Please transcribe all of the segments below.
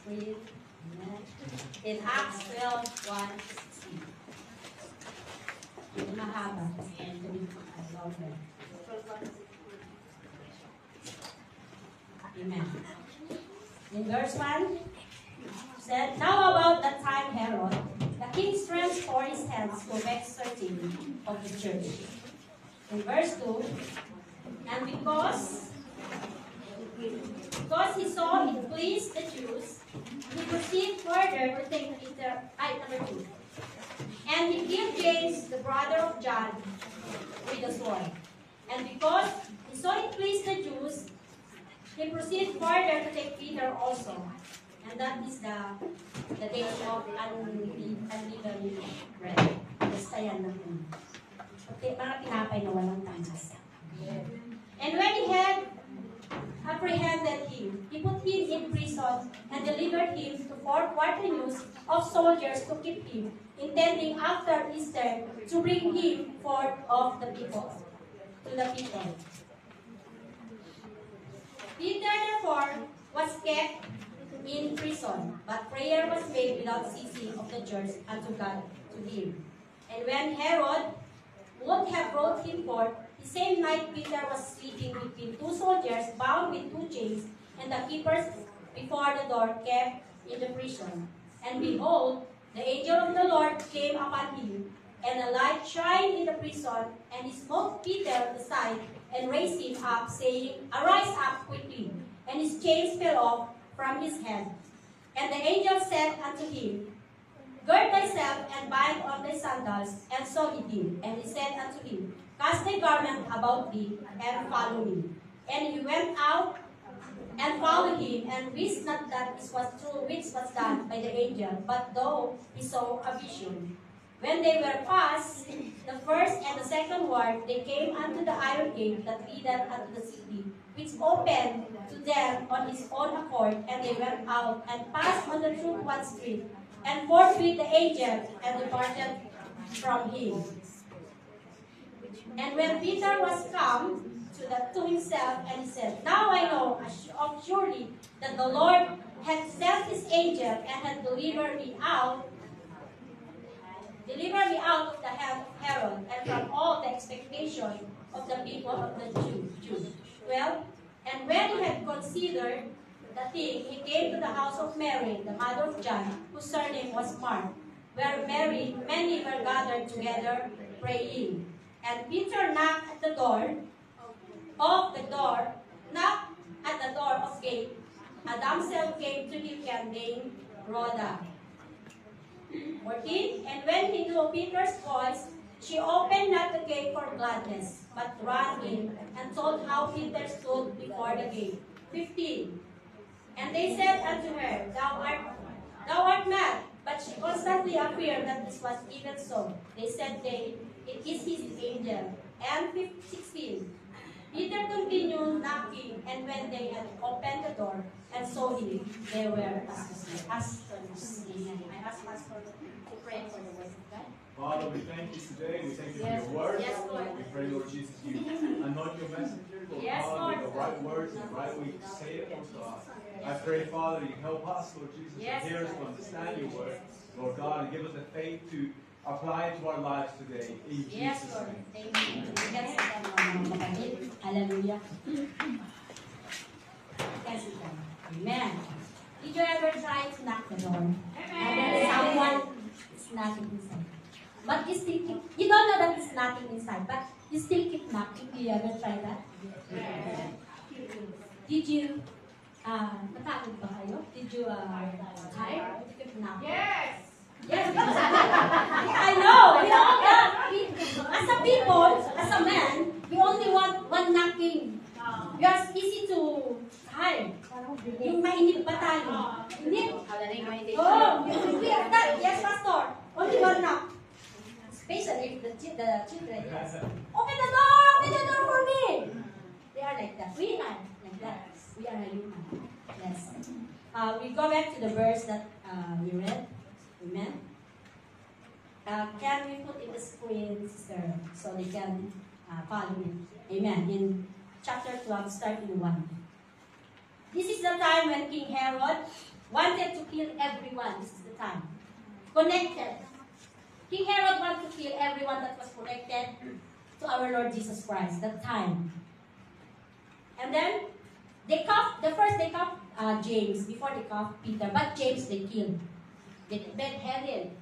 screen. Amen. In Acts 12:1-16. Mahaba. Amen. In verse 1, said, Now about that time Herod, the king stretched forth his hands to vex certain of the church. In verse 2, and because he saw it pleased the Jews, he proceeded further to take Peter, number 2. And he killed James, the brother of John, with the sword. And because he saw it pleased the Jews, he proceeded further to take Peter also. And that is the day of unleavened bread. Basta yan natin. Okay, mga tinapay na walang tanas. And when he had apprehended him, he put him in prison and delivered him to 4 quaternions of soldiers to keep him, intending after Easter to bring him forth of the people, to the people. Peter therefore was kept in prison, but prayer was made without ceasing of the church unto God to him. And when Herod would have brought him forth, the same night Peter was sleeping between 2 soldiers, bound with 2 chains, and the keepers before the door kept in the prison. And behold, the angel of the Lord came upon him, and a light shined in the prison, and he smote Peter aside, and raised him up, saying, Arise up quickly. And his chains fell off from his hand. And the angel said unto him, Gird thyself, and bind on thy sandals. And so he did. And he said unto him, Cast thy garment about thee, and follow me. And he went out and followed him, and wist not that this was true which was done by the angel, but though he saw a vision. When they were past the first and the second ward, they came unto the iron gate that leadeth unto the city, which opened to them on his own accord, and they went out and passed on the true one street, and forthwith the angel and departed from him. And when Peter was come to himself, and he said, Now I know of surely that the Lord hath sent his angel and hath delivered me out of the hand of Herod, and from all the expectation of the people of the Jews. 12. And when he had considered the thing, he came to the house of Mary, the mother of John, whose surname was Mark, where many were gathered together praying. And Peter knocked at the door of gate. A damsel came to him named Rhoda. 14. And when he knew Peter's voice, she opened not the gate for gladness, but ran in and told how Peter stood before the gate. 15. And they said unto her, Thou art mad. But she constantly appeared that this was even so. They said, It is his angel. And 16. Peter continued knocking, and when they had opened the door and saw him, they were astonished. I ask Pastor to pray for the word of God. Father, we thank you today. We thank you for your word. Yes, Lord. We pray, Lord Jesus, you anoint your messenger, Lord Yes, God, Lord. with the right words and the right way to say it, Lord God. I pray, Father, you help us, Lord Jesus, Yes, to hear us, to Lord. understand your word, Lord God, and give us the faith to apply it to our lives today. In Yes, Jesus' Lord. name. Thank you. Yes, Lord. Hallelujah. Yes, Lord. Amen. Did you ever try to knock the door? And then someone is knocking inside. But you still keep, you don't know that it's knocking inside, but you still keep knocking. Did you ever try that? Did you, natakot ba kayo? Did you, try? Did you keep knocking? Yes! Yes, I know. We all got, as a people, as a man, we only want one knocking. We are easy to hide. Yung mainit ba tayo? Init. Oh, we are that. Yes, Pastor. Only one knock. Especially if the children. Yes. Open the door for me. They are like that. We are like that. We are human. Yes. We go back to the verse that we read. Amen. Can we put in the screen, sister, so they can follow me? Amen. In chapter 12, starting 1. This is the time when King Herod wanted to kill everyone. This is the time. Connected. King Herod wanted to kill everyone that was connected to our Lord Jesus Christ that time. And then, they cuffed James before they cuffed Peter. But James they killed. They beheaded.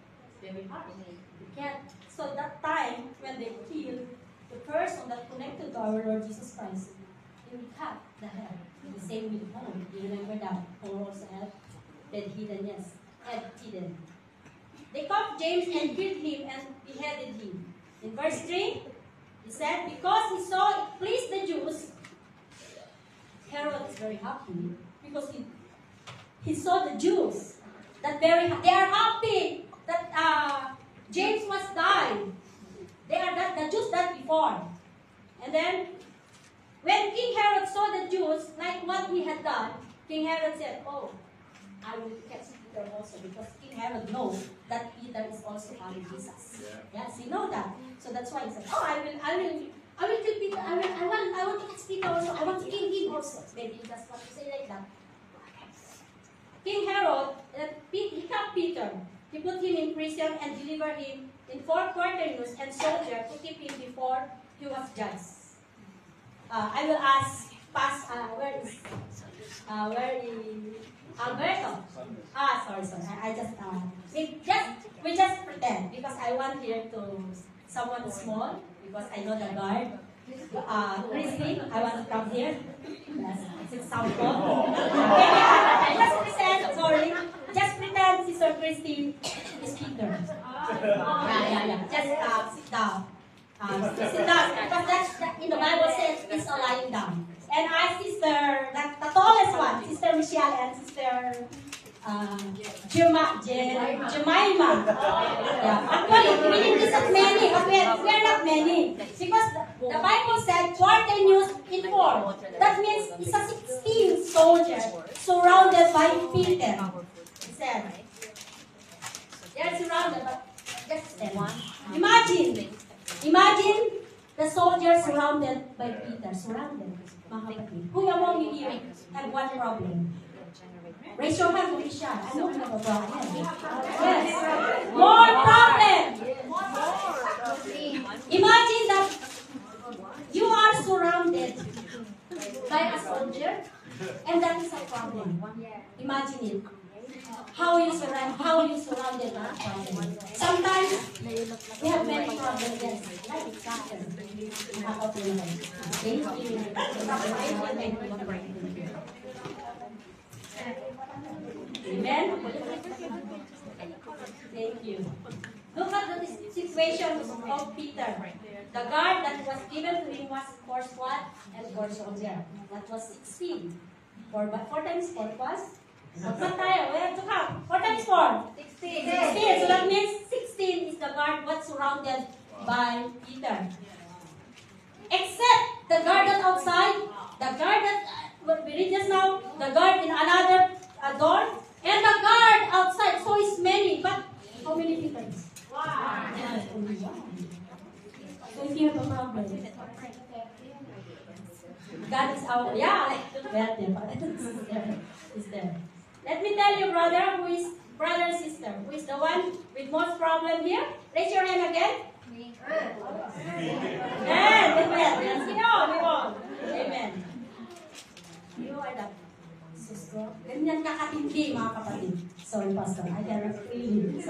Very hard. They can't. So that time, when they killed the person that connected to our Lord Jesus Christ, they will cut the head. The same with Paul. You remember that? Paul also had head hidden, yes. Head hidden. They caught James and killed him and beheaded him. In verse 3, he said, because he saw it pleased the Jews, Herod is very happy because he saw the Jews that they are happy that James was died. The Jews died before. And then when King Herod saw the Jews, like what he had done, King Herod said, oh, I will catch Peter also, because King Herod knows that Peter is also our Jesus. Yes, he knows that. So that's why he said, oh, I will kill Peter. I want to catch Peter also. I want to kill him also. Maybe he just want to say like that. King Herod, he kept Peter. He put him in prison and delivered him in 4 courtiers and soldiers to keep him before he was judged. I will ask where is Alberto? Sorry. We just pretend because I want here to someone small because I know the guard. Christy, I want to come here. Yes, it's example. Just pretend. Sorry, just pretend Sister Christy is Peter. Yeah. Just sit down. Sit down because that's in the Bible says it's a lying down. And I, sister, the tallest one, Sister Michelle and Sister Jemima. Yeah. Actually, we didn't visit many, but we are not many. Because the Bible said, Quarternews in 4. That means it's a 16 soldier surrounded by Peter. He said, they are surrounded, but just Imagine the soldiers surrounded by Peter. Surrounded. Who among you here have one problem? Raise your hand, don't be shy. I don't have a problem. Yes. More problem. Imagine that you are surrounded by a soldier, and that is a problem. Imagine it. How you surrounded by a problem. Sometimes we have many problems. Yes. Amen. Thank you. Look at the situation of Peter. The guard that was given to him was 4 squad and 4 soldier. That was 16. 4 times 4 was? What tayo? We have to count. 4 times 4? 16. So that means 16 is the guard what's surrounded by Peter. Except the guard that's outside, the guard that what we read just now, the guard in another door, and the guard outside. So it's many, but how many people? Wow. So if you have a problem, God is our, is there. Let me tell you, brother and sister, who is the one with most problem here? Raise your hand again. Amen. You are the sister. Ganyan kakatindi, mga kapatid. Sorry, Pastor. I cannot feel it.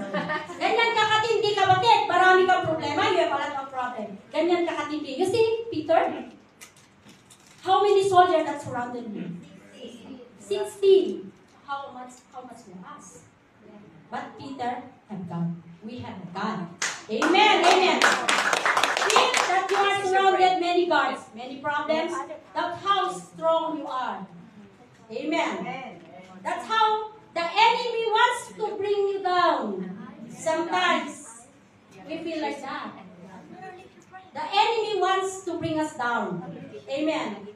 Ganyan kakatindi, kapatid. Marami kang problema. You have a lot of problem. Ganyan kakatindi. You see, Peter? How many soldiers that surrounded me? 16. How much for us? But Peter have God. We have God. Amen. See that you are surrounded many guards, many problems. That's how strong you are. Amen. That's how the enemy wants to bring you down. Sometimes we feel like that. The enemy wants to bring us down. Amen.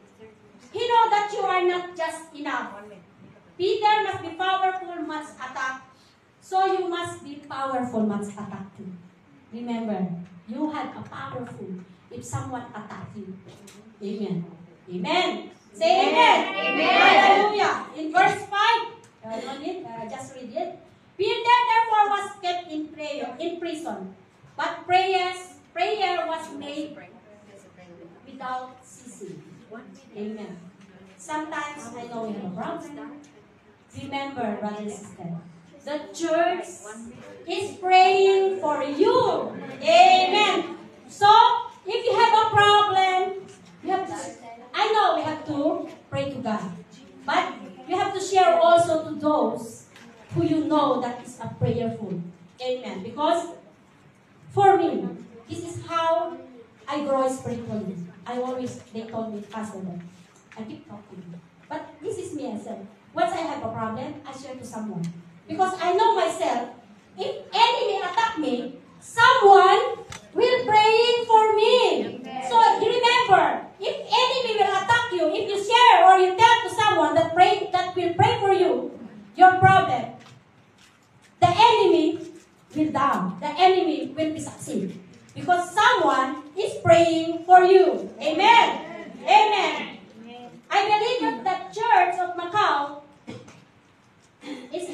He knows that you are not just enough. Peter must be powerful, must attack. So you must be powerful, must attack too. Remember, you have a powerful if someone attack you. Amen. Amen. Say amen. Amen. Hallelujah. In verse 5, in prison, but prayer was made without ceasing. Amen. Sometimes I know we have a problem. Remember, brothers and sisters, the church is praying for you. Amen. So, if you have a problem, you have to, I know we have to pray to God. But you have to share also to those who you know that is a prayerful. Amen. Because for me, this is how I grow spiritually. They told me, Pastor, that I keep talking. But this is me, I said. Once I have a problem, I share to someone. Because I know myself, if enemy attack me, someone will praying for me. So remember, if enemy will attack you, if you share or you tell to someone that will pray for you, your problem, the enemy will down. The enemy will be succeed. Because someone is praying for you. Amen. Amen. I believe that the Church of Macau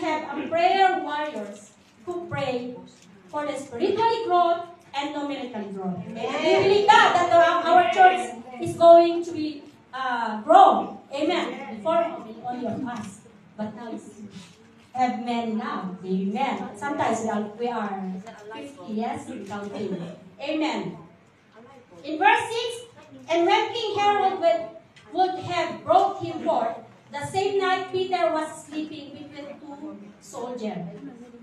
have a prayer warriors who pray for the spiritually growth and numerically growth. Amen. We believe that our church is going to be grow. Amen. Before only of us, but now it's have many now. Amen. Sometimes we are 50, yes, counting. Amen. In verse 6, and when King Herod would have brought him forth, the same night Peter was sleeping between two soldiers.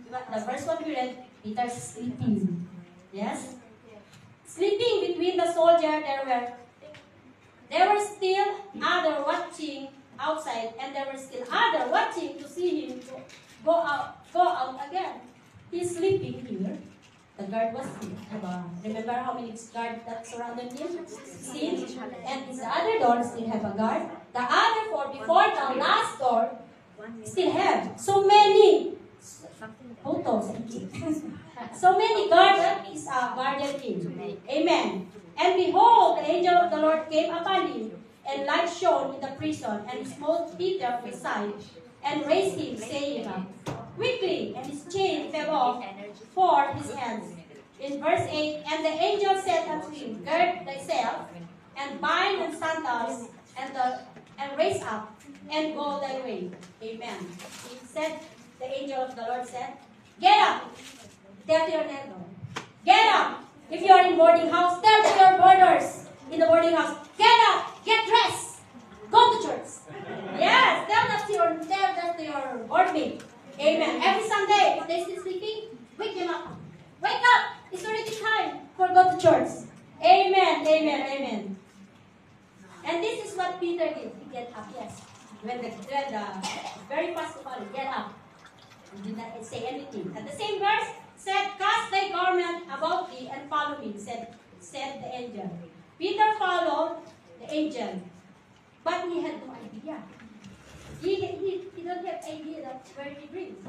The verse what we read, Peter's sleeping. Yes? Sleeping between the soldier, there were still other watching outside, and there were still other watching to see him go out again. He's sleeping here. The guard was here. Remember how many guards that surrounded him? 16. And his other door still have a guard. The other four before the last door still have so many photos. So many guards is guarded him. Amen. And behold, the angel of the Lord came upon him, and light shone in the prison, and smote Peter on his side, and raised him, saying, quickly, and his chain fell off for his hands. In verse 8, and the angel said unto him, gird thyself, and bind on sandals, and raise up, and go thy way. Amen. He said, the angel of the Lord said, get up, tell to your neighbor. Get up. If you are in boarding house, tell to your boarders in the boarding house, get up, get dressed, go to church. Yes, tell that to your board mate. Amen. Every Sunday, if they still sleeping, wake them up. Wake up! It's already time for go to church. Amen, amen, amen. And this is what Peter did. He get up, yes. When the very fast to follow, get up. He did not say anything. And the same verse said, cast thy garment about thee and follow me, said the angel. Peter followed the angel, but he had no idea. He don't have idea that where he brings.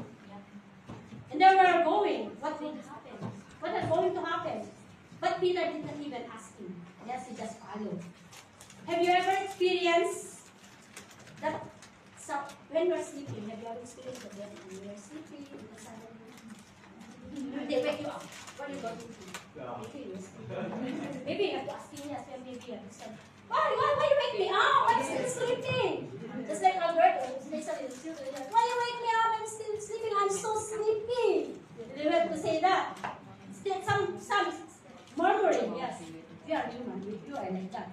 And they were going. What will happen? What is going to happen? But Peter didn't even ask him. Yes, he just followed. Have you ever experienced that? So when you're sleeping, have you ever experienced that when you're sleeping, they wake you up? What are you going to do? Maybe you have to ask him, yes, maybe you understand. Why you wake me up? I'm still sleeping. Just like Alberto, they said, why you wake me up? I'm still sleeping. I'm so sleepy. They have to say that. Still, some murmuring. Yes, we are human. You are like that.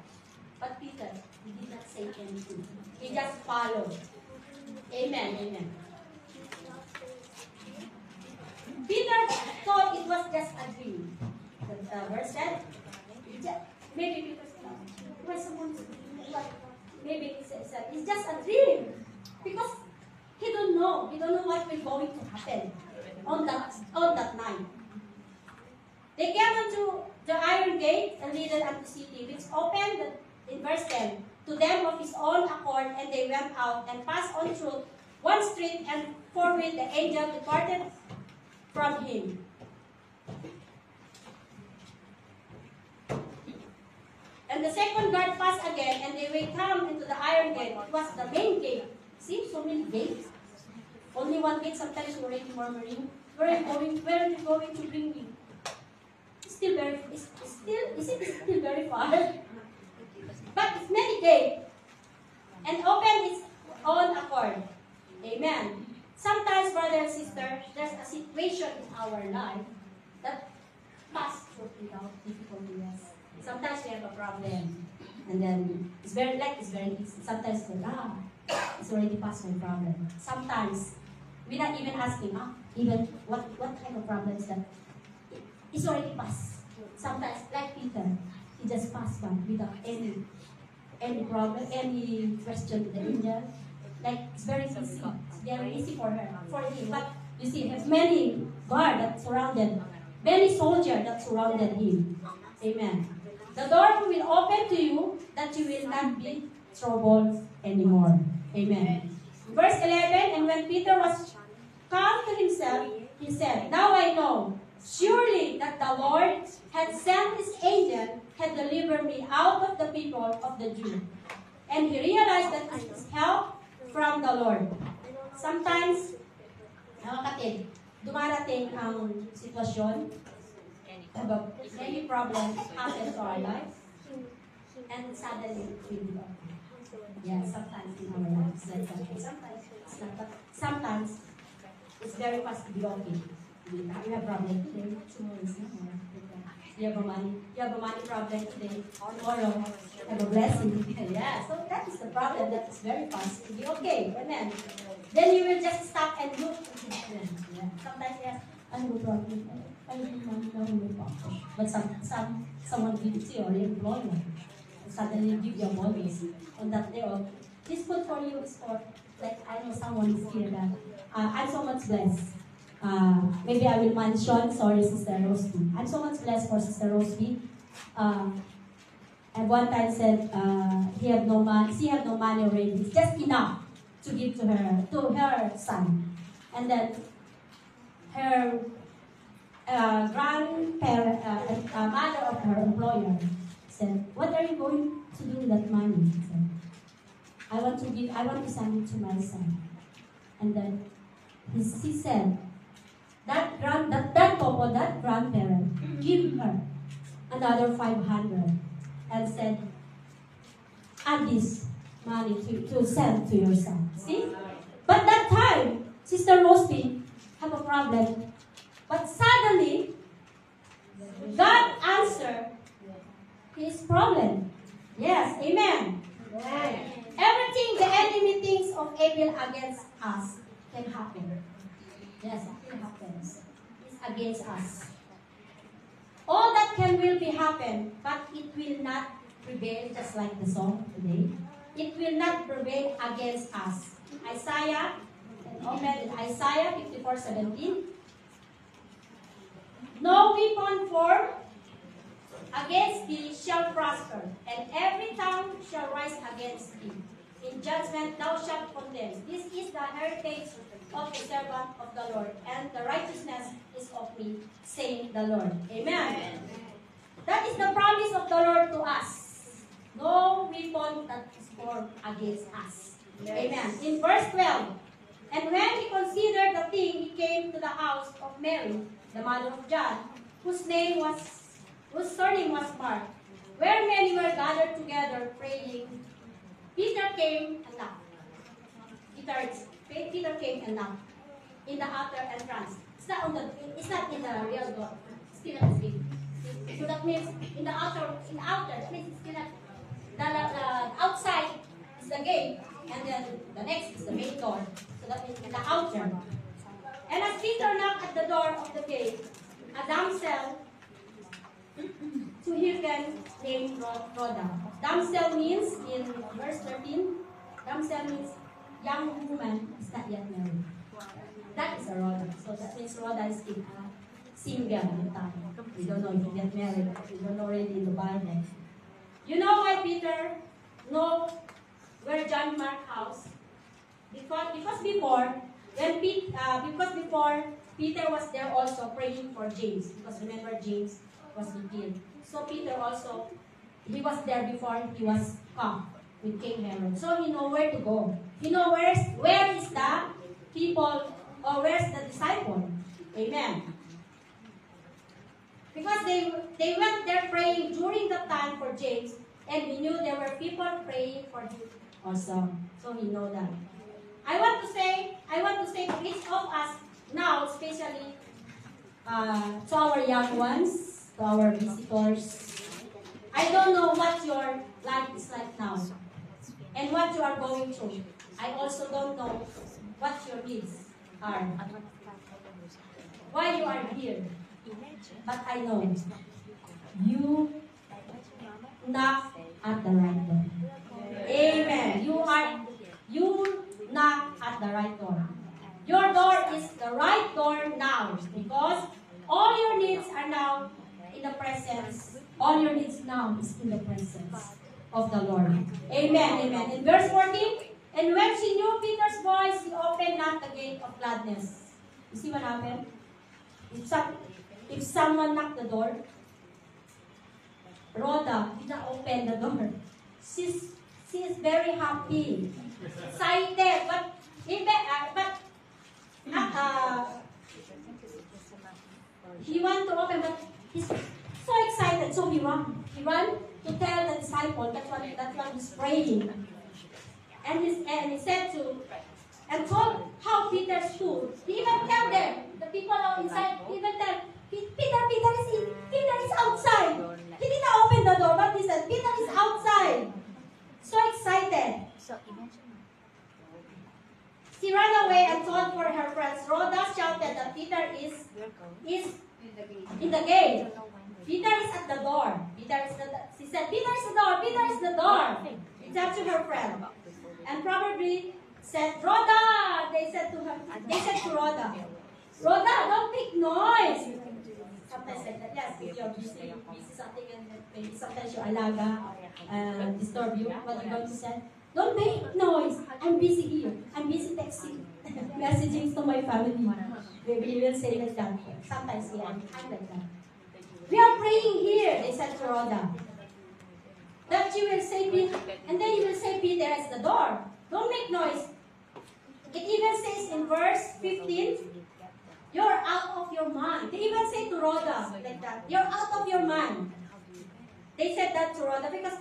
But Peter, he did not say anything. He just followed. Amen. Amen. Peter thought it was just a dream. The verse said, maybe Peter said, why someone is maybe it's just a dream. Because he don't know what will going to happen on that night. They came unto the iron gate and leaded unto the city, which opened in verse 10 to them of his own accord, and they went out and passed on through one street, and forthwith the angel departed from him. And the second guard passed again, and they will come into the iron gate. It was the main gate. See, so many gates. Only one gate, sometimes you're already murmuring. Where are you going to bring me? Is it still very far? But it's many gate and open its own accord. Amen. Sometimes, brother and sister, there's a situation in our life that pass through without difficulty. Yes. Sometimes we have a problem, and then it's very easy. Sometimes it's already past my problem. Sometimes we're not even asking, even what kind of problem is that? It's already passed. Sometimes, like Peter, he just passed by without any problem, any question to the angel. Like it's very easy. It's very easy for him. But you see, there's many guard that surrounded, many soldiers that surrounded him. Amen. The door will open to you that you will not be troubled anymore. Amen. Verse 11, and when Peter was come to himself, he said, "Now I know, surely that the Lord had sent his angel, had delivered me out of the people of the Jews." And he realized that it is help from the Lord. Sometimes, mga kapatid, dumarating ang sitwasyon, many problems happen to our life, and suddenly we give up. Yeah, sometimes in our lives, like that. Sometimes it's not, but sometimes it's very fast to be okay. You have a problem today, tomorrow is not more. You have a money problem today, tomorrow have a blessing. Yeah, so that is the problem that is very fast to be okay. Amen. Then you will just stop and look. Yeah. Sometimes yes, I have a problem. I have money, but someone gives it to you or your employer. Suddenly give you a bonus on that day. Or this food for you is for, like I know someone is here that I'm so much blessed. Maybe I will mention, sorry, Sister Rosby. I'm so much blessed for Sister Rosby. And one time said she have no money already. It's just enough to give to her son. And then her grandparent, mother of her employer said, "What are you going to do with that money?" He said, I want to send it to my son. And then he said, that grandparent, give her another 500 and said, add this money to send to your son. See? But that time, Sister Rosie had a problem. But suddenly, God answered his problem. Yes, amen. Amen. Everything the enemy thinks of evil against us can happen. Yes, it happens. It's against us. All that will be happen, but it will not prevail, just like the song today. It will not prevail against us. Isaiah 54:17. No weapon formed against thee shall prosper, and every tongue shall rise against thee. In judgment thou shalt condemn. This is the heritage of the servant of the Lord, and the righteousness is of me, saying the Lord. Amen. That is the promise of the Lord to us. No weapon that is formed against us. Yes. Amen. In verse 12, and when he considered the thing, he came to the house of Mary, the mother of John, whose surname was Mark, where many were gathered together praying. Peter came and knocked. Peter came and knocked in the outer entrance. It's not in the real door. Still at the street. So that means in the outer, that means it's still at the outside is the gate, and then the next is the main door. So that means in the outer. And as Peter knocked at the door of the gate, a damsel to hear them named Rhoda. Damsel means, in verse 13, damsel means young woman is not yet married. That is a Rhoda. So that means Rhoda is single at the time. We don't know if you get married. We don't know already in the Bible. You know why Peter know where John Mark's house? Because before Peter was there also praying for James. Because remember, James was killed. So Peter also, he was there before he was come with King Herod. So he know where to go. He know where is the people, or where's the disciple. Amen. they went there praying during the time for James, and he knew there were people praying for him also. So he know that. I want to say to each of us now, especially to our young ones, to our visitors. I don't know what your life is like now and what you are going through. I also don't know what your needs are. Why you are here. But I know you knock at the right door. Amen. You knock at the right door. Your door is the right door now because all your needs are now in the presence. All your needs now is in the presence of the Lord. Amen. Amen. In verse 14, and when she knew Peter's voice, she opened not the gate of gladness. You see what happened? If someone knocked the door, Rhoda did not open the door. She is very happy, excited, but he want to open, but he's so excited, so he run to tell the disciple that one is praying, and he said and told how Peter stood. He even tell them, the people are inside, he even tell Peter is outside. He didn't open the door, but he said Peter is outside. So excited. She ran away and told for her friends. Rhoda shouted that Peter is in the gate. Peter is at the door. She said, Peter is the door. Peter is the door. It's up to her friend. And probably said, Rhoda. They said to Rhoda, Rhoda, don't make noise. Sometimes like that, yes, if you're busy something and maybe sometimes your alaga disturb you, what you're going to say? Don't make noise. I'm busy here. I'm busy texting, messaging to my family. Maybe you will say like that. Sometimes, yeah, I'm like that. We are praying here, they said to Rhoda. That you will say, Peter, and then you will say, Peter is the door. Don't make noise. It even says in verse 15, you're out of your mind. They even say to Rhoda like that, you're out of your mind. They said that to Rhoda because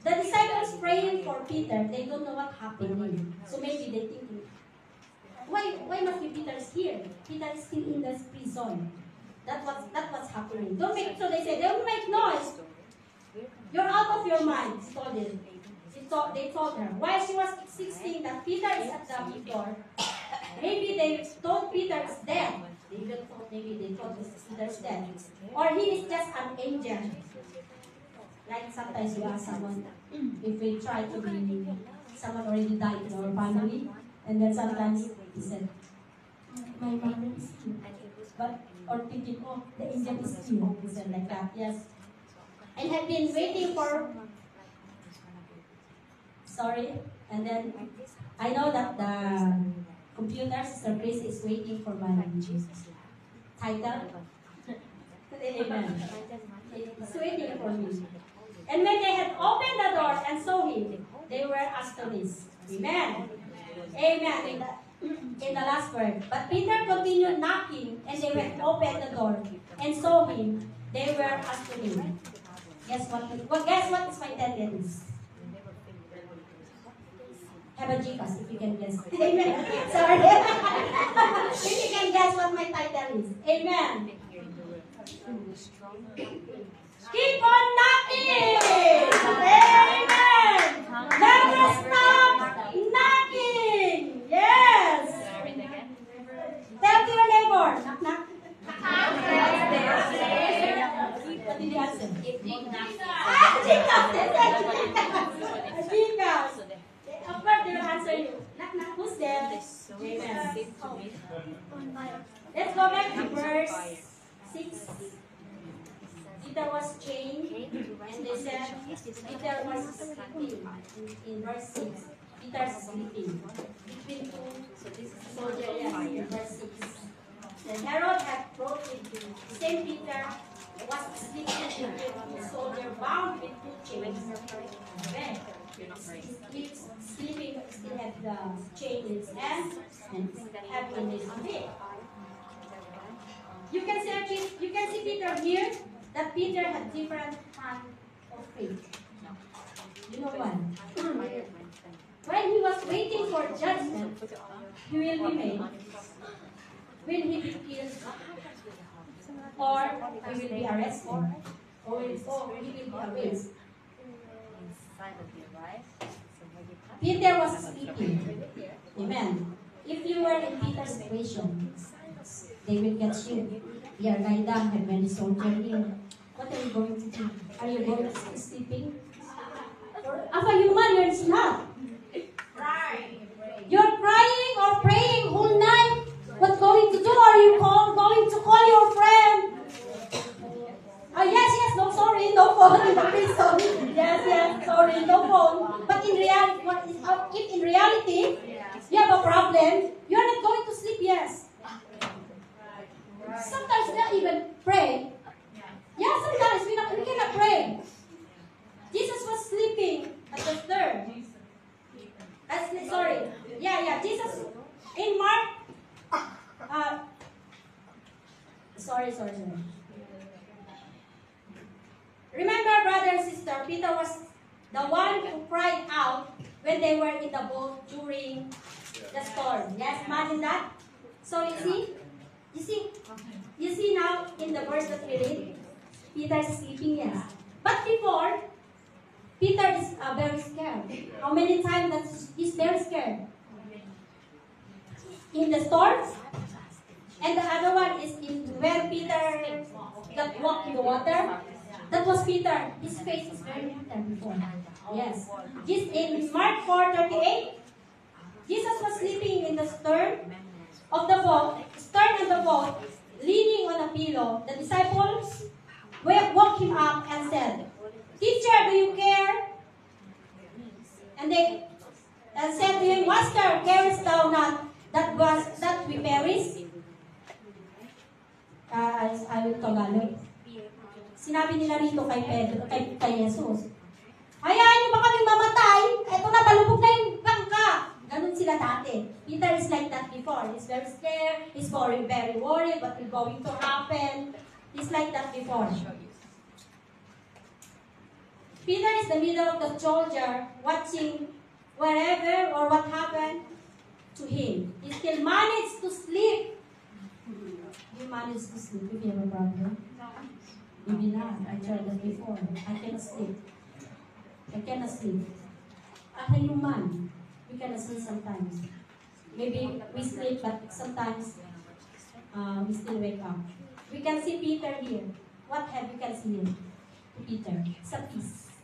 the disciples praying for Peter, they don't know what happened. So maybe they think, why must be Peter is here? Peter is still in the prison. That's what's happening. So they say, don't make noise. You're out of your mind, she told them. They told her. While she was insisting that Peter is at the door, maybe they thought Peter is dead. Maybe they thought Peter is dead. Or he is just an angel. Like sometimes you ask someone, if we try to be, someone already died in our family, and then sometimes he said, my mother is here. Or thinking, oh, the angel is here. He said like that, yes. And had been waiting for, and then I know that the computer, Sister Grace, is waiting for my title. Amen. It's waiting for me. And when they had opened the door and saw him, they were astonished. Amen. Amen. In the last word. But Peter continued knocking, and they went open the door and saw him. They were astonished. Guess what is my title is? Have a Gcash if you can guess. Amen. Sorry. If you can guess what my title is. Amen. Keep on knocking. Amen. Never stop knocking. Yes. Tell to your neighbor. Knock, knock. What did you answer? Gcash. Of course, they will answer you. Knock, knock. Who's there? Amen. Let's go back to verse 6. Peter was chained, and they said Peter was sleeping. In verse 6, Peter's sleeping between two soldiers. Yes, in verse 6. Then Herod had brought him to Saint Peter was sleeping between two soldiers bound with two chains. Okay. He's sleeping, still had the chain in his hands and have in his feet. You can see Peter here, that Peter had different kind of faith. You know why? When he was waiting for judgment, he will be made. Will he be killed? Or he will be arrested? Or he will be arrested? Peter was sleeping. Amen. If you were in Peter's situation, they will get you. You are lying down, have many soldiers here. What are you going to do? Are you going to stay sleeping? As a human, you're not. You're crying or praying whole night. What's going to do? Are you going to call your friend? Yes, no, sorry, no phone. Please, sorry. Yes, sorry, no phone. But in reality, if in reality you have a problem, you are not going to sleep, yes. Sometimes not even pray. Yeah, sometimes we cannot pray. Jesus was sleeping at the third. Sorry. Yeah, Jesus in Mark. Sorry. Remember, brother and sister, Peter was the one who cried out when they were in the boat during the storm. Yes, imagine that. So you see now in the verse that we read, Peter is sleeping, yes. But before, Peter is very scared. How many times that he's very scared? In the storms, and the other one is when Peter that walked in the water. That was Peter. His face is very different before. Yes. In Mark 4:38, Jesus was sleeping in the stern of the boat, leaning on a pillow. The disciples woke him up and said, "Teacher, do you care?" And they said to him, "Master, carest thou not that we perish?" I will Tagalog. Sinabi nila rito kay Pedro, kay Jesus, "Hayaan niyo ba kaming mamatay? Eto na, palubog na yung bangka." Ganun sila dati. Peter is like that before. He's very scared. He's very worried what is going to happen. He's like that before. Peter is the middle of the soldier, watching wherever or what happened to him. He still managed to sleep. You managed to sleep if you have a problem? Maybe not. I tried that before. I cannot sleep. As a human, we cannot sleep sometimes. Maybe we sleep, but sometimes we still wake up. We can see Peter here. What have you can see here? Peter. It's a peace.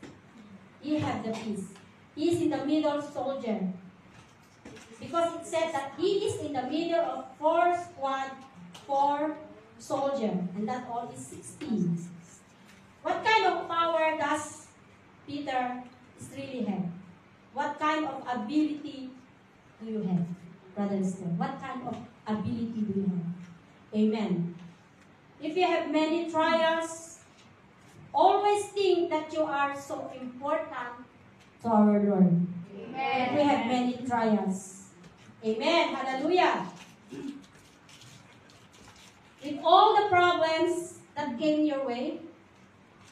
He have the peace. He is in the middle soldier. Because it said that he is in the middle of 4 soldier, and that all is 16. What kind of power does Peter really have? What kind of ability do you have, brothers and sisters? What kind of ability do you have? Amen. If you have many trials, always think that you are so important to our Lord. Amen. If we have many trials. Amen. Hallelujah. With all the problems that came your way,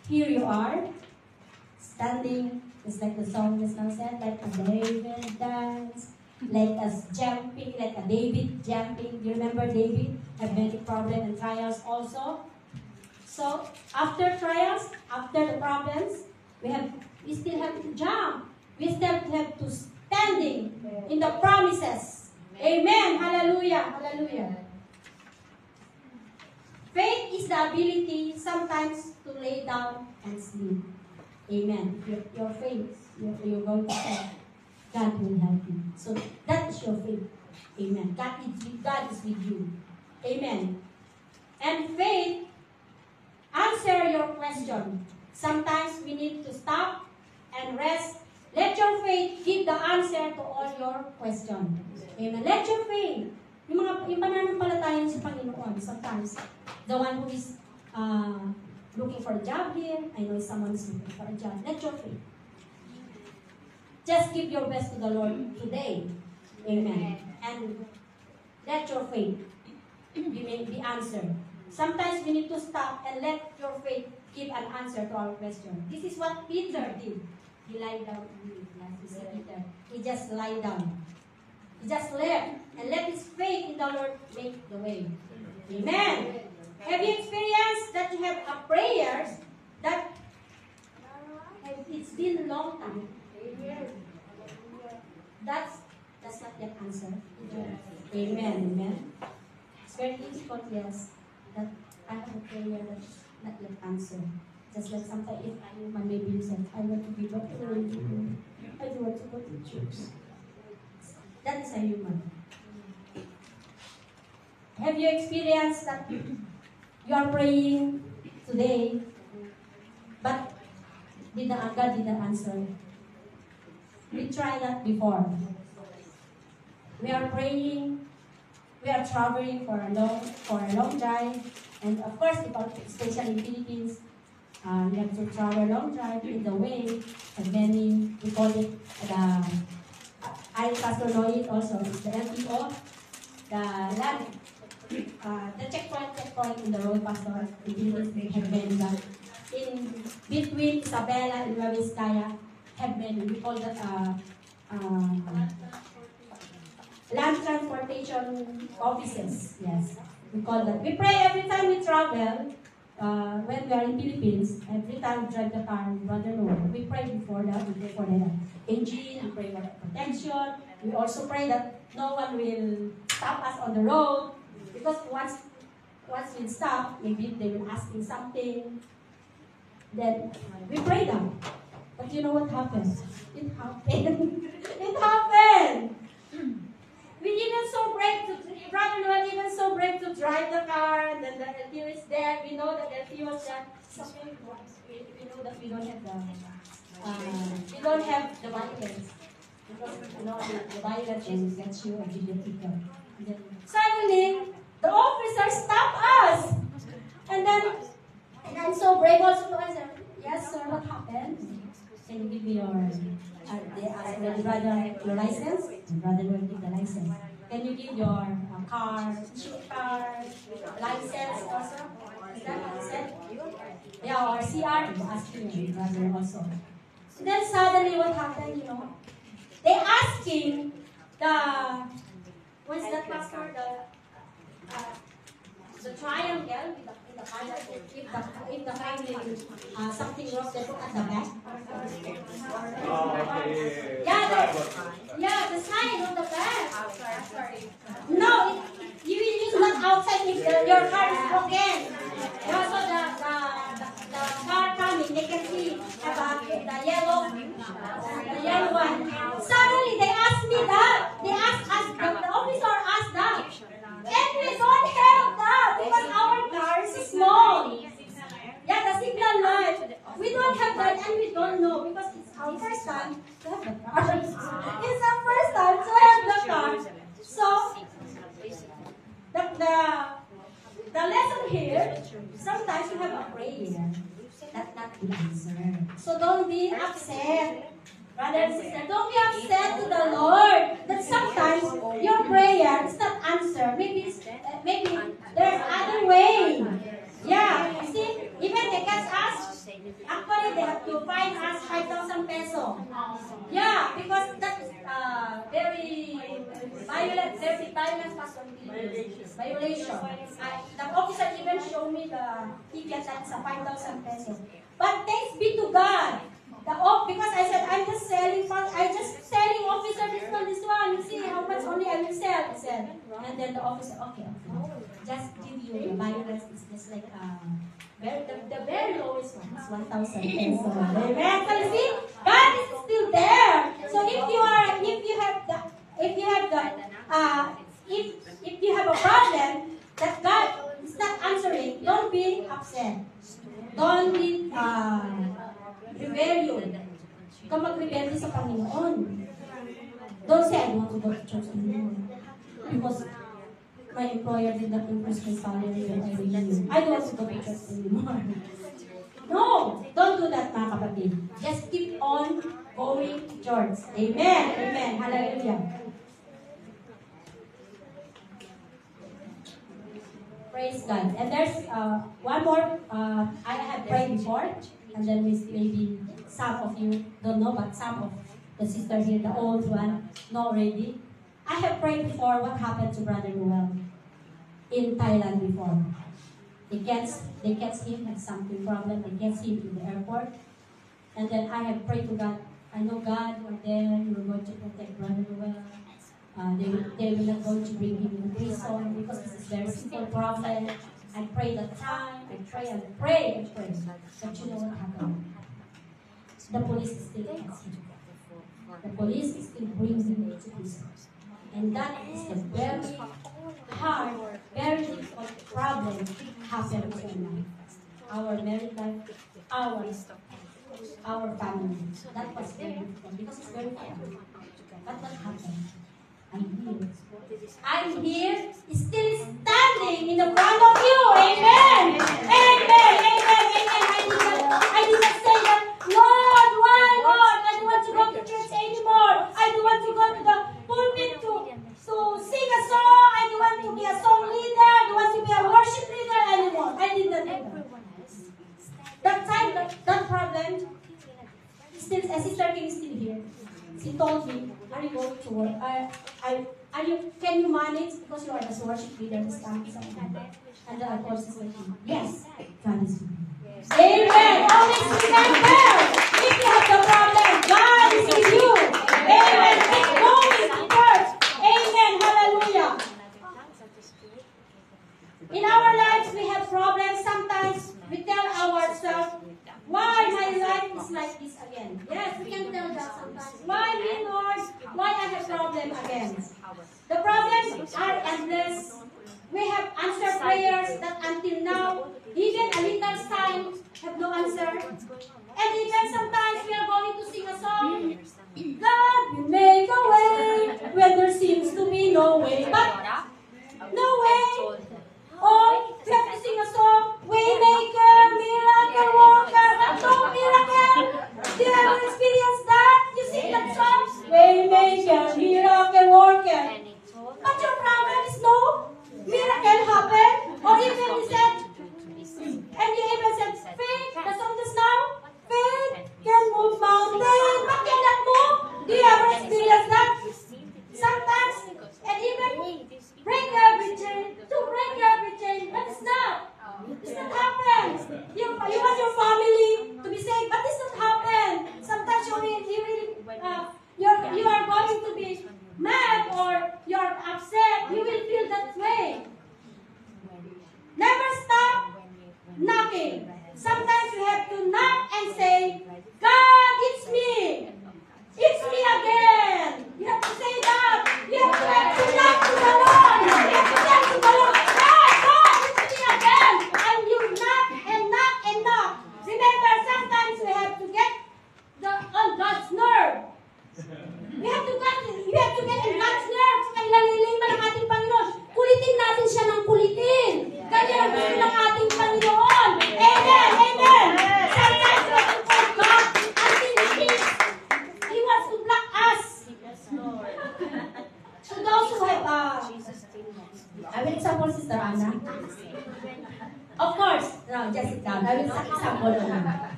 here you are, standing, just like the song just now said, like a David dance, like us jumping, like a David jumping. Do you remember David had many problems and trials also? So after trials, after the problems, we still have to jump. We still have to standing in the promises. Amen. Hallelujah. Hallelujah. Faith is the ability sometimes to lay down and sleep. Amen. Your faith, you're going to say, God will help you. So that is your faith. Amen. God is with you. Amen. And faith answer your question. Sometimes we need to stop and rest. Let your faith give the answer to all your questions. Amen. Let your faith. Yung pananampalataya sa Panginoon, sometimes, the one who is looking for a job here, I know someone is looking for a job. Let your faith. Just give your best to the Lord today. Amen. And let your faith be answered. Sometimes we need to stop and let your faith give an answer to our question. This is what Peter did. He lied down. Like you said, Peter. He just lied down. He just left and let his faith in the Lord make the way. Amen. Have you experienced that you have a prayers that it's been a long time? That's not yet answered. Amen. Amen. It's very difficult, yes, that I have a prayer that's not yet answered. Just like sometimes if my baby said, I want to be doctor, I don't want to go to church. That is a human. Have you experienced that you are praying today, but God didn't answer? We tried that before. We are praying, we are traveling for a long drive, and of course, especially in Philippines, we have to travel long drive in the way, and many, we call it Pastor Lloyd also, it's the LTO, the checkpoint in the road, Pastor, in Philippines, have many that. In between Isabela and Nueva Vizcaya, have many, we call that land transportation offices, yes, we call that. We pray every time we travel, when we are in Philippines, every time we drive the car, Brother Lord, we pray before that, we pray for the engine, we pray for the protection, we also pray that no one will stop us on the road, because once we stop, maybe they will ask me something, then we pray them. But you know what happens? It happened. It happened. We even so brave to, Brother Noel even so brave to drive the car, and then the LTO is there. We know that the LTO is there. So we know that we don't have the violence. Because you know the violence will get you and give you ticket. Suddenly, the officer stopped us. And then I'm so brave also to answer, yes sir, what happened? Can you give me they ask whether your license? And Brother will give the license. Can you give your car, license also? Is that what you said? Yeah, or CR, you ask him, Brother also. So then suddenly what happened, you know? They asking what's that, Pastor? The triangle with the color, if the family something wrong, they put at the back. Yeah, the sign on the back. No, you will use that outside if your car is broken. Also the car coming, they can see about the yellow one. Suddenly they asked me that. They asked us, the officer asked that. And we don't have that because our car is small. Yeah, the signal light. We don't have that and we don't know because it's our first time to have the car. It's our first time to have the car. So, the lesson here, sometimes you have a prayer that not be answered. So don't be upset. Brother and sister, don't be upset to the Lord that sometimes your prayer is not answered. Maybe there's other way. Yeah, you see, even they catch us, actually they have to fine us 5,000 pesos. Yeah, because that is very violent violation. The officer even showed me the ticket that's 5,000 pesos. But thanks be to God. Because I said, I'm just selling officer this one. You see how much only I will sell, I said. And then the officer, okay. Just give you the violence. It's just like the very lowest one is 1,000 pesos. Amen. So you see, God is still there. So if you have a problem that God is not answering, don't be upset. Don't be rebellion. Kung mag-rebellion sa Panginoon. Don't say, I want to go to church anymore. Because my employer did not increase my salary when I renew. I don't want to go to church anymore. No! Don't do that, mga kapatid. Just keep on going to church. Amen! Amen! Hallelujah! Praise Praise God. And there's one more I have prayed before, and then maybe some of you don't know, but some of the sister here, the old one, know already. I have prayed before what happened to Brother Noel in Thailand before. They catch him, had something problem, they catch him in the airport. And then I have prayed to God, I know God, you are there, you are going to protect Brother Noel. They will not going to bring him in prison because this is a very simple problem. I prayed that time, I pray. But you know what happened? The police is still catching him. The police is still bringing him to prison. And that is a very hard, very difficult problem happened in our life. Our married life, our family. That was very difficult because it's very hard. But what happened? I'm here, still standing in the front of you. Amen. I did not say that, Lord, why, Lord? I don't want to go to church anymore. I don't want to go to the pulpit to sing a song. I don't want to be a song leader. I don't want to be a worship leader anymore. I did not do that. That time, that problem, still, a sister King is still here. She told me, are you going to work? Can you manage? Because you are the worship leader this time. And of course, she said, yes, God is with me. Amen. Always remember, if you have the problem, God is with you. Amen. Keep going first. Amen. Hallelujah. In our lives, we have problems. Sometimes we tell ourselves, why my life is like this again? Yes, we can tell that sometimes. Why me, Lord? Why I have problem again? The problems are endless. We have answered prayers that until now, even a little sign, have no answer. And even sometimes we are going to sing a song. God will make a way when there seems to be no way. But no way. Or we have to sing a song. Waymaker, miracle worker, but no miracle. Do you ever experience that? You sing that song? Waymaker, miracle worker. But your problem is no miracle happen. Or even you said, and you even said, faith, the song just now, faith can move mountains, but cannot move. Do you ever experience that? Sometimes, and even break every chain, to break every chain, but it's not. It's not happen. You want your family to be saved, but it's not happen. Sometimes you are going to be mad or you're upset. You will feel that way. Never stop knocking. Sometimes you have to knock and say, God, it's me. It's me again. You have to say that. You have to knock to the Lord. You have to tell to the Lord, God, it's me again. And you knock and knock and knock. Remember, sometimes we have to get on God's nerve. You have to get in God's nerve. Kaya naliliman ng ating Panginoon. Kulitin natin siya ng kulitin. Kaya ang gusto ng ating Panginoon. Amen. Amen. Sometimes we have to call God until He wants to block us. So those who have, I will example Sister Anna. Of course, no, just sit down. I will example her.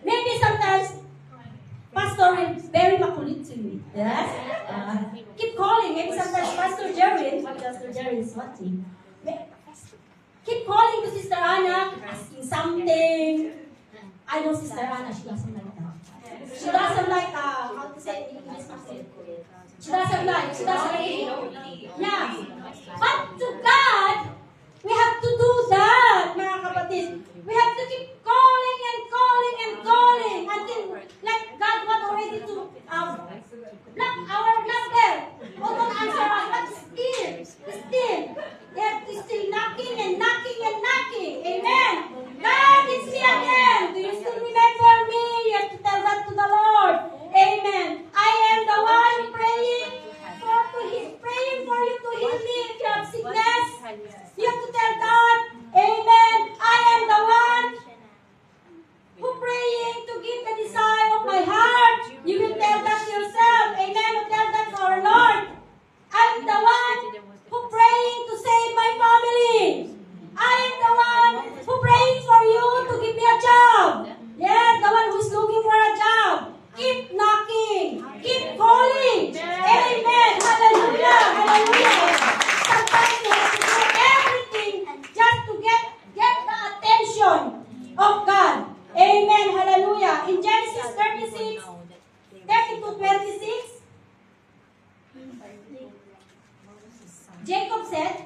Maybe sometimes Pastor will very makulit to me. Yes? Keep calling. Maybe sometimes Pastor Jerwin is watching. Keep calling to Sister Anna, asking something. I know Sister Anna, she doesn't like that. She doesn't like, how to say in English, she doesn't like it. Yeah. But to God, we have to do that, mga kapatid. We have to keep calling and calling and calling until, like, God wants already to block our number. Or don't answer us, but still. We have to still knocking and knocking and knocking. Amen. God, it's me again. Do you still remember me? You have to tell that to the Lord. Amen. I am the one praying for you to heal me if you have sickness. You have to tell God, amen, I am the one who praying to give the desire of my heart. You will tell that to yourself. Amen. You tell that to our Lord. I'm the one who praying to save my family. I Jacob said,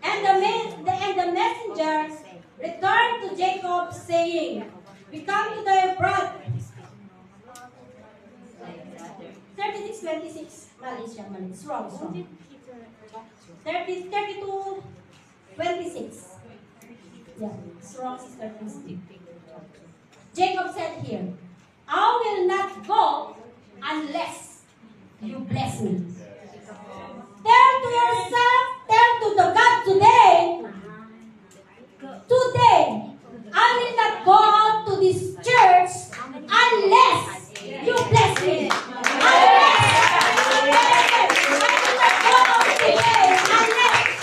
and the messenger returned to Jacob, saying, we come to thy brother. 36:26. Malaysia. It's wrong. 32:26. Yeah, it's wrong, Sister Christy. Jacob said here, I will not go unless you bless me. Tell to yourself, tell to the God today, I will not go out to this church unless you bless me. Unless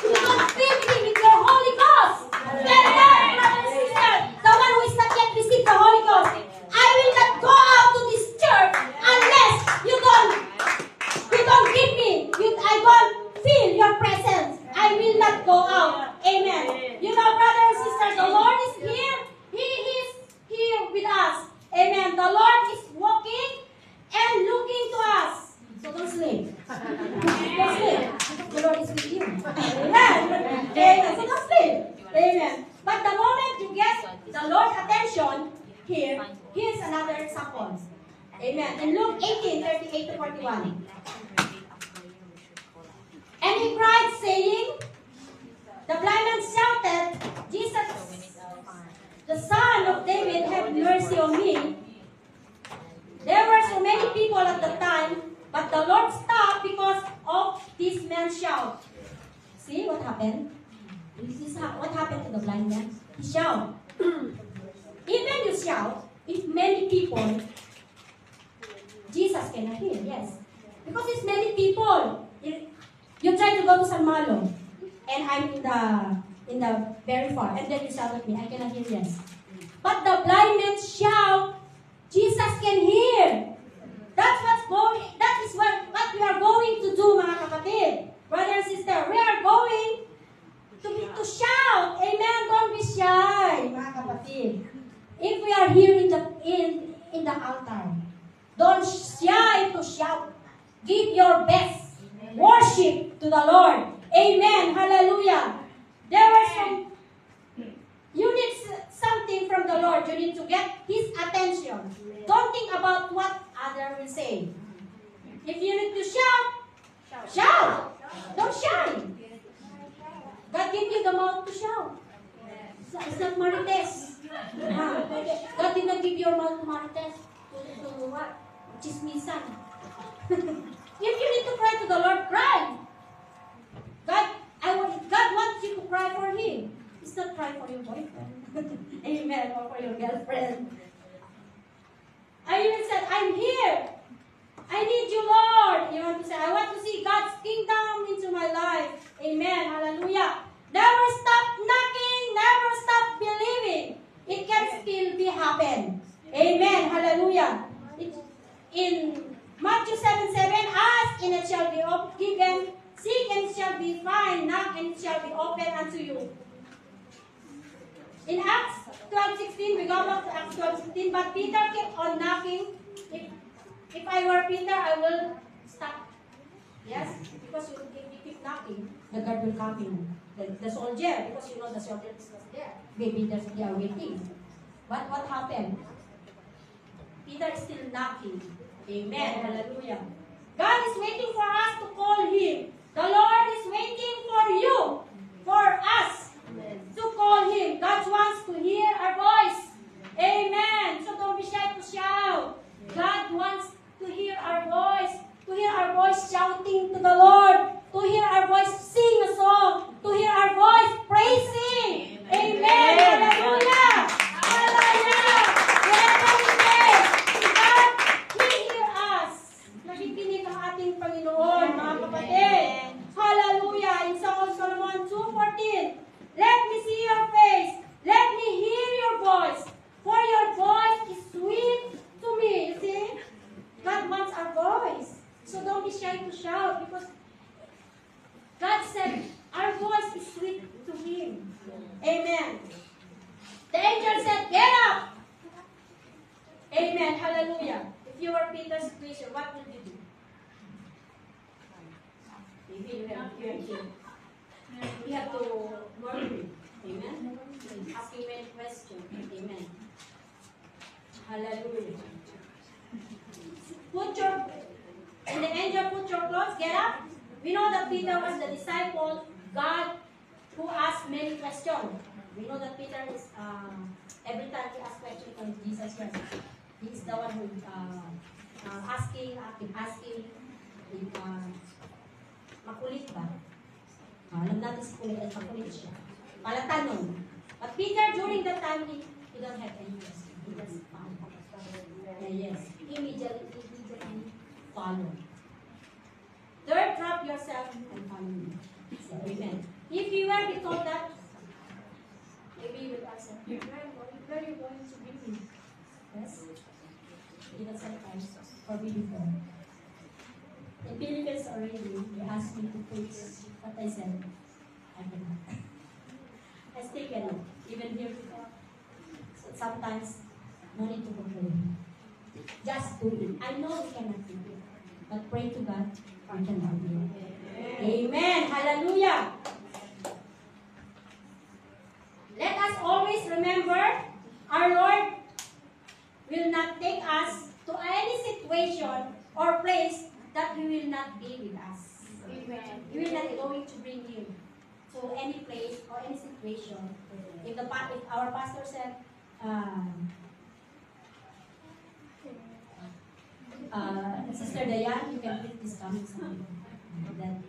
you don't fill me with your Holy Ghost. Tell them, brother and sister, the one who is not yet received the Holy Ghost, I will not go out to this church unless you don't give me. I don't feel your presence. I will not go out. Amen. You know, brothers and sisters, the Lord is here. He is here with us. Amen. The Lord is walking and looking to us. So don't sleep. Don't sleep. The Lord is with you. Amen. Amen. So don't sleep. Amen. But the moment you get the Lord's attention, here's another example. Amen. In Luke 18:38-41. And he cried, saying, the blind man shouted, Jesus, the Son of David, have mercy on me. There were so many people at the time, but the Lord stopped because of this man's shout. See what happened? This is what happened to the blind man. He shouted. Even you shout, if many people, Jesus cannot hear, yes. Because it's many people. You try to go to San Malo, and I'm in the very far, and then you shout at me, I cannot hear, yes. But the blind man shout, Jesus can hear. That is what we are going to do, mga kapatid. Brother and sister, we are going to shout. Amen. Don't be shy, mga kapatid. If we are here in the altar, don't shy to shout. Give your best. Worship to the Lord. Amen. Hallelujah. There were some, you need something from the Lord. You need to get His attention. Don't think about what others will say. If you need to shout, shout. Don't shy. God gave you the mouth to shout. It's not marites. God did not give your mouth to marites. To what? Chismisan. If you need to cry to the Lord, cry. God wants you to cry for Him. It's not cry for your boyfriend. Amen. Or for your girlfriend. I even said, I'm here. I need you, Lord. You want to say, I want to see God's kingdom into my life. Amen. Hallelujah. Never stop knocking. Never stop believing. It can still be happen. Amen. Hallelujah. In Matthew 7:7, ask and it shall be given, seek and it shall be found, knock and it shall be opened unto you. In Acts 12:16, we go back to Acts 12:16, but Peter kept on knocking. If I were Peter, I will stop. Yes? Because if you keep knocking, the guard will come in. The soldier, because you know the soldier is not there. Maybe they are waiting. But what happened? Peter is still knocking. Amen. Hallelujah. God is waiting for us to call Him. The Lord is waiting for you, for us to call Him. God wants to hear our voice. Amen. So don't be shy to shout. God wants to hear our voice shouting to the Lord, to hear our voice sing a song, to hear our voice praising. Amen. Hallelujah. Hallelujah. Wherever we pray, God, He hear us. Nakikinig ang ating Panginoon, mga kapatid. Maybe you have kids. We have to worry. Amen. Asking many questions. Amen. Hallelujah. In the angel, put your clothes, get up. We know that Peter was the disciple, God, who asked many questions. We know that Peter is, every time he asks questions from Jesus Christ, he is the one who asking. Makulit ba? Alam natin si kulit at makulit siya. Palatanong. But Peter, during that time, he don't have any question. He just found. Yes. Immediately follow. Third, drop yourself and follow me. So, amen. If you were be told that, maybe you would ask, where are you going to bring me? Yes? Even sometimes, for me before. In Philippines already, they asked me to preach what I said. I cannot. I still cannot. Even here before. So sometimes, no need to complain. Just do it. I know we cannot do it. But pray to God, we can do it. Amen. Hallelujah. Let us always remember, our Lord will not take us to any situation or place that He will not be with us. Amen. He will not going to bring you to any place or any situation. If our pastor said, Sister Diane, you can read this coming Sunday. Then,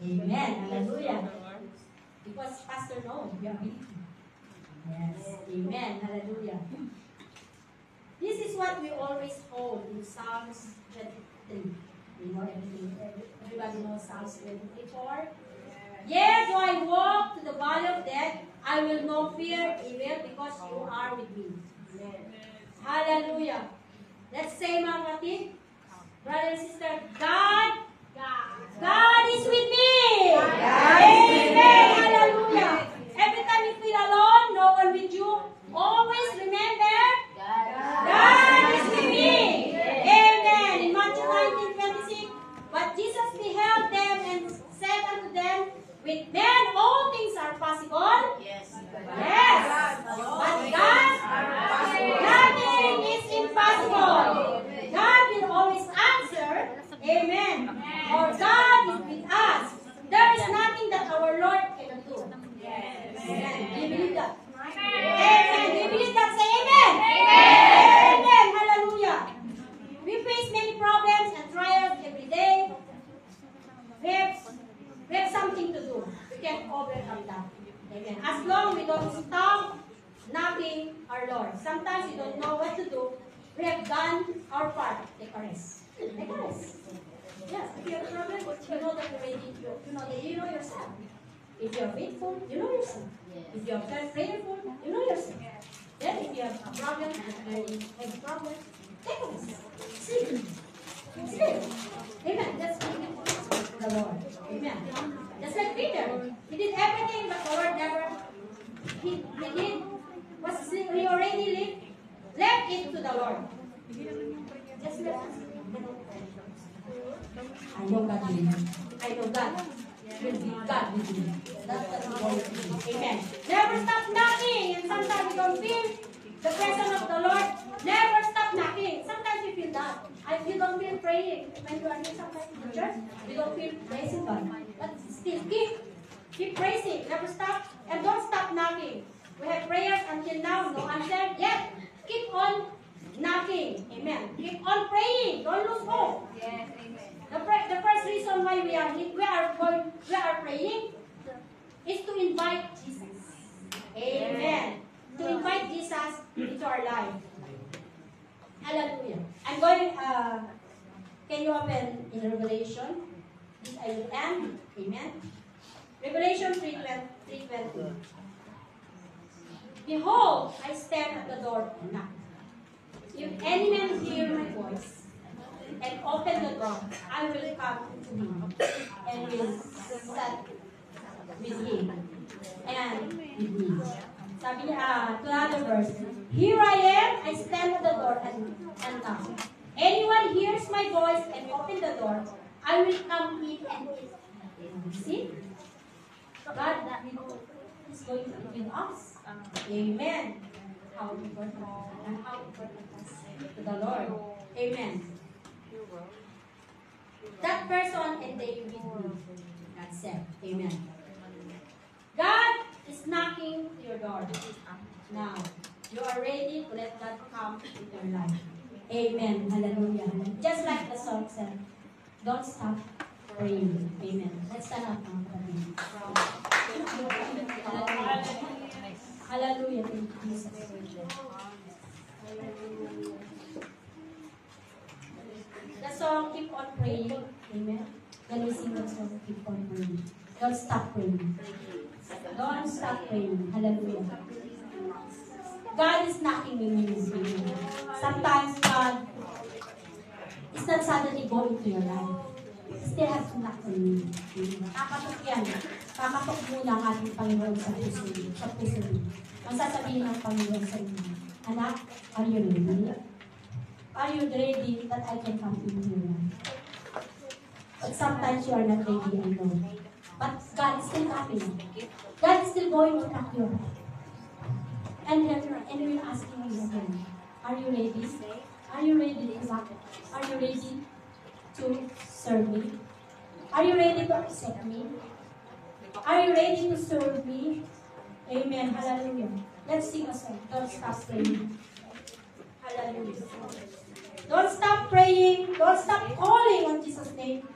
Amen. Hallelujah. Because Pastor knows we are busy. Yes. Amen. Hallelujah. This is what we always hold in Psalms 23. You know everything. Everybody knows Psalms 24. Yea, though I walk to the valley of death, I will not fear evil because you are with me. Hallelujah. Let's say, mga kapatid, brother and sister, God is with me. Amen. Hallelujah. Every time you feel alone, no one with you, always remember, God is with me. Amen. In Matthew 19:26, but Jesus beheld them and said unto them, with men all things are possible. Yes. But God, nothing is impossible. God will always answer. Amen. For God is with us. There is nothing that our Lord cannot do. Amen. Do you believe that? Amen. Do you believe that? Say amen. Amen. Hallelujah. We face many problems and trials every day. We have something to do. We can overcome that. Amen. As long we don't stop knocking our Lord. Sometimes we don't know what to do. We have done our part. Take a rest. Take a rest. Yes, if you have a problem, you know that you know yourself. If you are faithful, you know yourself. If you are prayerful, you know yourself. Then if you have a problem, take a problem, take a rest. Sleep. Amen. That's the Lord. Amen. Just like Peter. He did everything, but the Lord never. He already left it to the Lord. Just let us. I know God will be. I know God will be God with you. That's the Lord. Amen. Never stop knocking. And sometimes we don't feel the presence of the Lord. Never stop knocking. Sometimes we feel that. You don't feel praying. When you are here sometimes in the church, you don't feel praising God. But still, keep praising. Never stop. And don't stop knocking. We have prayers until now, no answer yet. Keep on knocking. Amen. Keep on praying. Don't lose hope. Yes, amen. The first reason why we are praying is to invite Jesus. Amen. To invite Jesus into our life. Hallelujah. I'm going, can you open in Revelation? This I will end. Amen. Revelation 3:20. Behold, I stand at the door and knock. If any man hear my voice and open the door, I will come to him and will sit with him and with me. Sabi niya, to another verse, here I am, I stand at the door and knock. Anyone hears my voice and open the door, I will come in and eat. See? God is going to eat with us. Amen. How important and how important us to the Lord. Amen. That person and they will be. God said. Amen. God is knocking to your door. Now, you are ready to let God come into your life. Amen. Hallelujah. Just like the song said, don't stop praying. Amen. Let's stand up now. Hallelujah. Thank you, Jesus. The song, keep on praying. Amen. Then we sing the song, keep on praying. Don't stop praying. Don't stop praying. Hallelujah. God is knocking in you. Sometimes God is not suddenly going to your life. You still have to knock on you. Kakatok yan. Kakatok muna ang ating Panginoon sa puso niyo. Sa puso niyo. Ang sasabihin ng Panginoon sa inyo, anak, are you ready? Are you ready that I can come into your life? But sometimes you are not ready, I know. But God is still coming. God is still going to knock your heart. And we're asking you again, are you ready? Are you ready to knock? Are you ready to serve me? Are you ready to accept me? Are you ready to serve me? Amen. Hallelujah. Let's sing a song. Don't stop praying. Hallelujah. Don't stop praying. Don't stop calling on Jesus' name.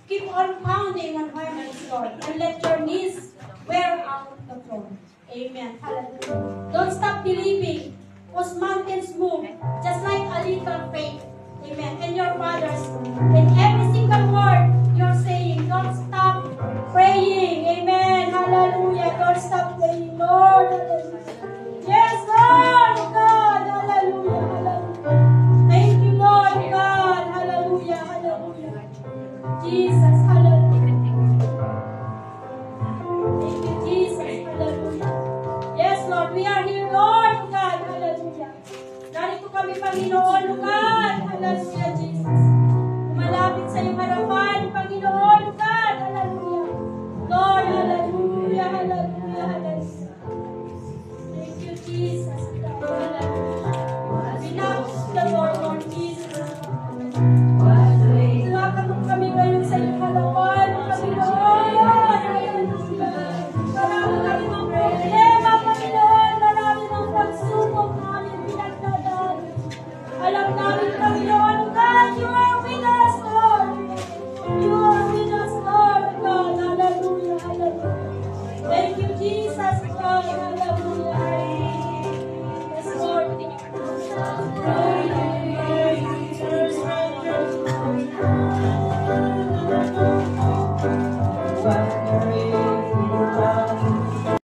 Keep on pounding on heaven's door and let your knees wear out the floor. Amen. Hallelujah. Don't stop believing. Those mountains move just like a little faith. Amen. And your fathers, in every single word you're saying, don't stop praying. Amen. Hallelujah. Don't stop praying, Lord. Hallelujah. Yes, Lord God. Hallelujah. Hallelujah. Thank you, Lord God. Hallelujah. Hallelujah. Jesus. Hallelujah. Thank you, Jesus. Hallelujah. Yes, Lord. We are here, Lord God. Hallelujah. Narito kami, Panginoon.